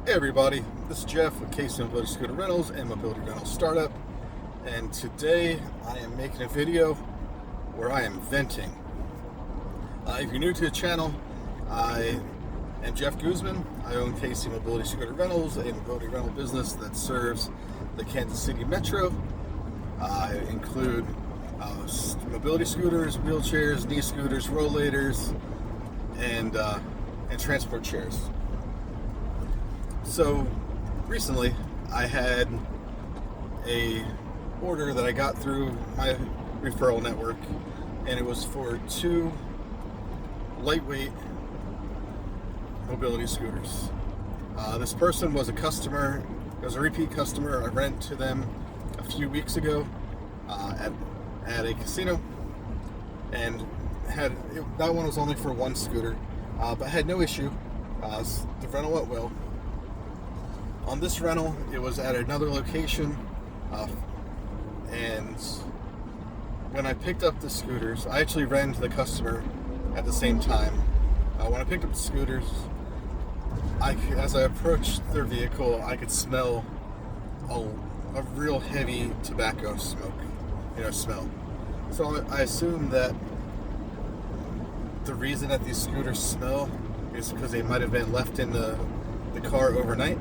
Hey everybody, this is Jeff with KC Mobility Scooter Rentals and Mobility Rental Startup, and today I am making a video where I am venting. If you're new to the channel, I am Jeff Guzman. I own KC Mobility Scooter Rentals, a mobility rental business that serves the Kansas City Metro. I include mobility scooters, wheelchairs, knee scooters, rollators, and transport chairs. So recently I had a order that I got through my referral network, and it was for 2 lightweight mobility scooters. This person was a customer, it was a repeat customer. I rented to them a few weeks ago at a casino, and that one was only for 1 scooter, but had no issue. The rental went well. On this rental, it was at another location, and when I picked up the scooters, I actually ran to the customer at the same time. When I picked up the scooters, as I approached their vehicle, I could smell a real heavy tobacco smoke, smell. So I assumed that the reason that these scooters smell is because they might have been left in the car overnight,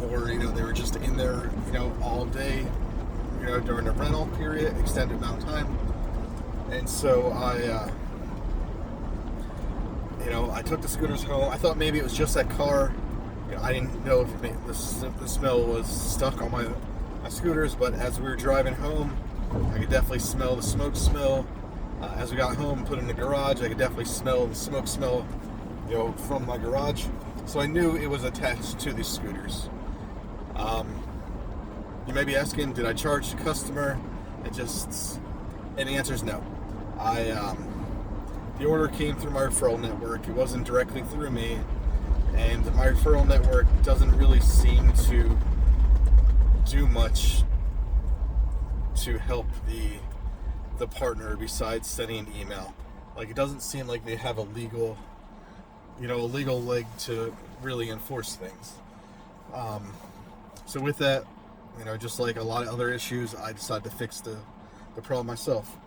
or they were just in there all day during a rental period, extended amount of time. And so I took the scooters home. I thought maybe it was just that car. I didn't know if the smell was stuck on my scooters, but as we were driving home, I could definitely smell the smoke smell. As we got home, put it in the garage, I could definitely smell the smoke smell from my garage. So I knew it was attached to these scooters. You may be asking, did I charge the customer? And the answer is no. The order came through my referral network. It wasn't directly through me, and my referral network doesn't really seem to do much to help the partner besides sending an email. Like, it doesn't seem like they have a legal leg to really enforce things. So with that, just like a lot of other issues, I decided to fix the problem myself.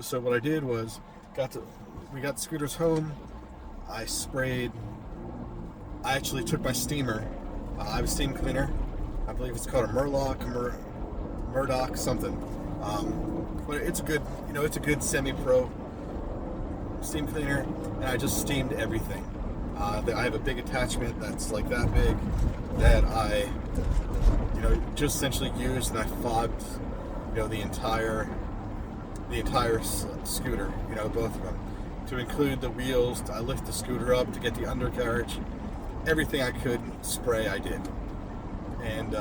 So what I did was, we got the scooters home. I actually took my steamer. I have a steam cleaner. I believe it's called a Murdoch something. But it's a good semi-pro steam cleaner, and I just steamed everything. I have a big attachment that's like that big that I just essentially used, and I fogged the entire scooter, both of them, to include the wheels. I lift the scooter up to get the undercarriage. Everything I could spray, I did, and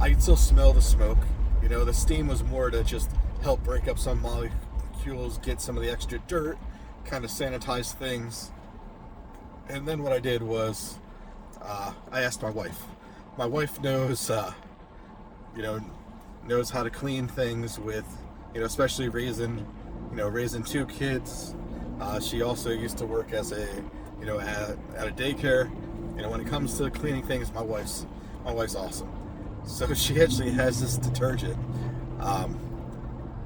I could still smell the smoke. The steam was more to just help break up some molecules, get some of the extra dirt, kind of sanitize things. And then what I did was, I asked my wife. My wife knows how to clean things with, especially raising 2 kids. She also used to work as at a daycare. When it comes to cleaning things, my wife's awesome. So she actually has this detergent.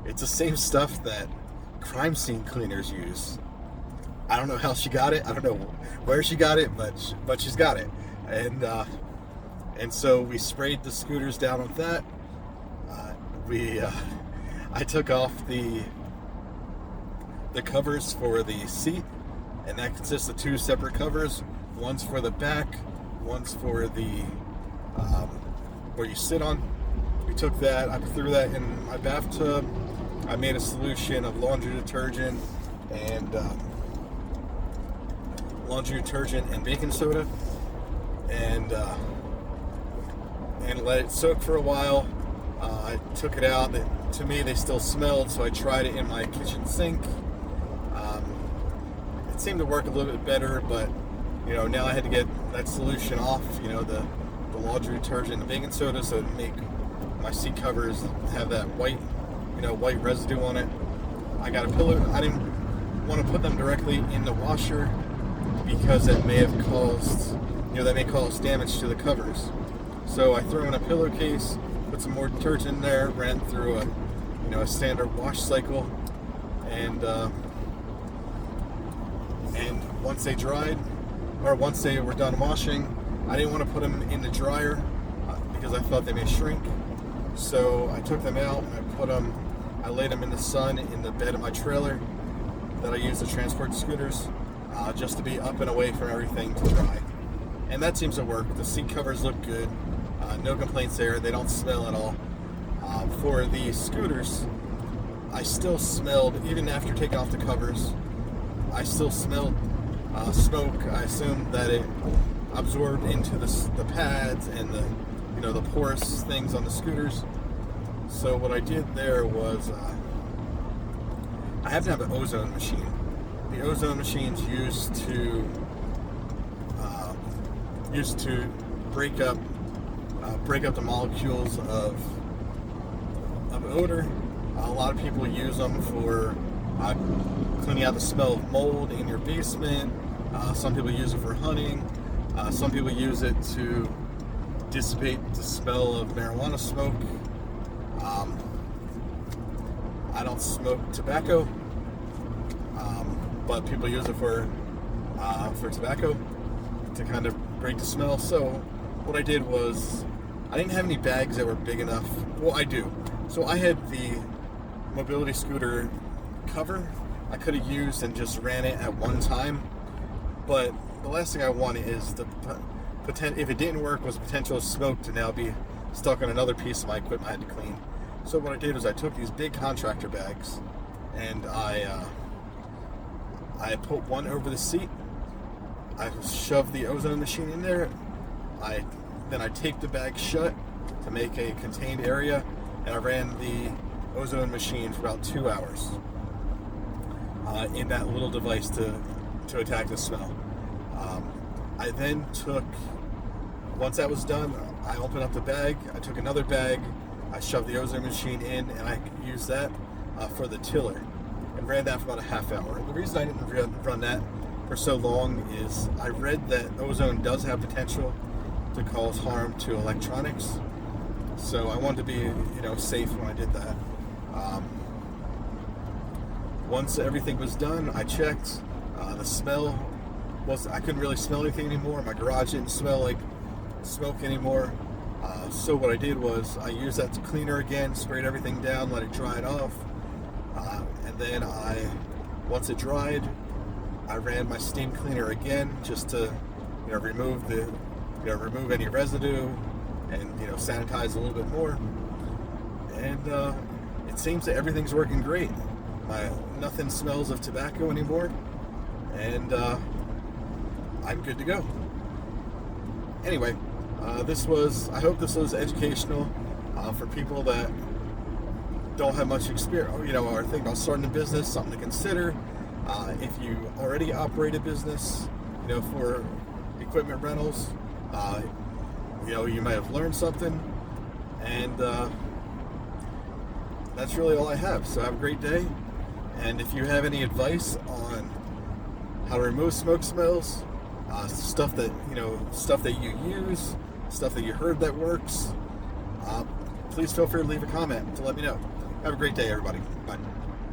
It's the same stuff that crime scene cleaners use. I don't know how she got it. I don't know where she got it, but she's got it. And so we sprayed the scooters down with that. I took off the covers for the seat, and that consists of 2 separate covers. One's for the back, one's for the where you sit on. We took that, I threw that in my bathtub. I made a solution of laundry detergent and baking soda, and let it soak for a while. I took it out. To me, they still smelled, so I tried it in my kitchen sink. It seemed to work a little bit better, but now I had to get that solution off. The laundry detergent and the baking soda, so to make my seat covers have that white residue on it. I got a pillow. I didn't want to put them directly in the washer because it may have caused, that may cause damage to the covers. So I threw in a pillowcase, put some more detergent in there, ran through a standard wash cycle, and once they dried, or once they were done washing, I didn't want to put them in the dryer because I thought they may shrink. So I took them out and I laid them in the sun in the bed of my trailer that I use to transport scooters, just to be up and away from everything to dry. And that seems to work. The seat covers look good. No complaints there. They don't smell at all. For the scooters, I still smelled, even after taking off the covers, I still smelled smoke. I assumed that it absorbed into the pads and the porous things on the scooters. So what I did there was I have to have an ozone machine. The ozone machine's used to break up the molecules of odor. A lot of people use them for cleaning out the smell of mold in your basement. Some people use it for hunting. Some people use it to dissipate the smell of marijuana smoke. I don't smoke tobacco, but people use it for tobacco to kind of break the smell. So what I did was, I didn't have any bags that were big enough. Well, I do. So I had the mobility scooter cover I could have used and just ran it at one time. But the last thing I wanted is if it didn't work, was potential smoke to now be stuck on another piece of my equipment I had to clean. So what I did was I took these big contractor bags and I put one over the seat. I shoved the ozone machine in there. Then I taped the bag shut to make a contained area, and I ran the ozone machine for about 2 hours in that little device to attack the smell. I then once that was done, I opened up the bag, I took another bag, I shoved the ozone machine in, and I used that for the tiller, and ran that for about a half hour. The reason I didn't run that for so long is I read that ozone does have potential to cause harm to electronics, so I wanted to be safe when I did that. Once everything was done, I checked. The smell I couldn't really smell anything anymore. My garage didn't smell like smoke anymore. So what I did was I used that cleaner again, sprayed everything down, let it dry it off, and then once it dried, I ran my steam cleaner again just to remove any residue and sanitize a little bit more. And it seems that everything's working great. Nothing smells of tobacco anymore, and I'm good to go. Anyway, I hope this was educational for people that don't have much experience, or think about starting a business, something to consider. If you already operate a business, for equipment rentals, you might have learned something, and that's really all I have. So have a great day, and if you have any advice on how to remove smoke smells, stuff that you use, stuff that you heard that works, please feel free to leave a comment to let me know. Have a great day, everybody. Bye.